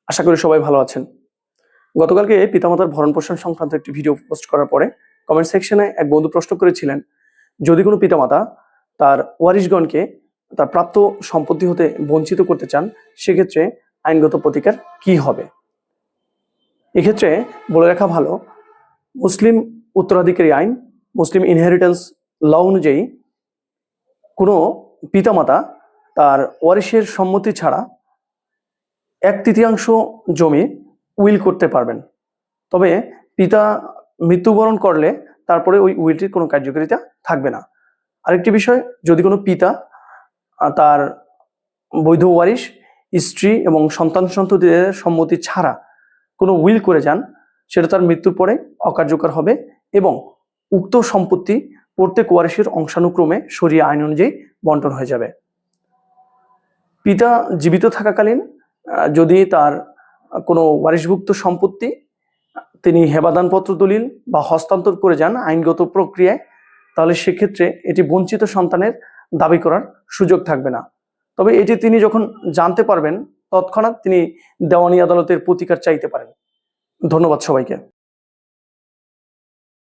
আশা করি সবাই ভালো আছেন। গতকালকে পিতামাতার ভরণ-পোষণ সংক্রান্ত একটি ভিডিও পোস্ট করার পরে কমেন্ট সেকশনে এক বন্ধু প্রশ্ন করেছিলেন, যদি কোনো পিতামাতা তার ওয়ারিশগণকে তার প্রাপ্ত সম্পত্তি হতে বঞ্চিত করতে চান, সেক্ষেত্রে আইনগত প্রতিকার কি হবে? এক্ষেত্রে বলে রাখা ভালো, মুসলিম উত্তরাধিকারী আইন, মুসলিম ইনহেরিটেন্স ল অনুযায়ী কোনো পিতামাতা তার ওয়ারিশের সম্মতি ছাড়া 1/3 জমি উইল করতে পারবেন। তবে পিতা মৃত্যুবরণ করলে তারপরে ওই উইলটির কোনো কার্যকারিতা থাকবে না। আরেকটি বিষয়, যদি কোনো পিতা তার বৈধ ওয়ারিশ, স্ত্রী এবং সন্তান সন্ততিদের সম্মতি ছাড়া কোনো উইল করে যান, সেটা তার মৃত্যুর পরে অকার্যকর হবে এবং উক্ত সম্পত্তি প্রত্যেক ওয়ারিশের অংশানুক্রমে শরিয়া আইন অনুযায়ী বন্টন হয়ে যাবে। পিতা জীবিত থাকাকালীন যদি তার কোনো ওয়ারিশভুক্ত সম্পত্তি তিনি হেবাদানপত্র দলিল বা হস্তান্তর করে যান আইনগত প্রক্রিয়ায়, তাহলে সেক্ষেত্রে এটি বঞ্চিত সন্তানের দাবি করার সুযোগ থাকবে না। তবে এটি তিনি যখন জানতে পারবেন, তৎক্ষণাৎ তিনি দেওয়ানি আদালতের প্রতিকার চাইতে পারেন। ধন্যবাদ সবাইকে।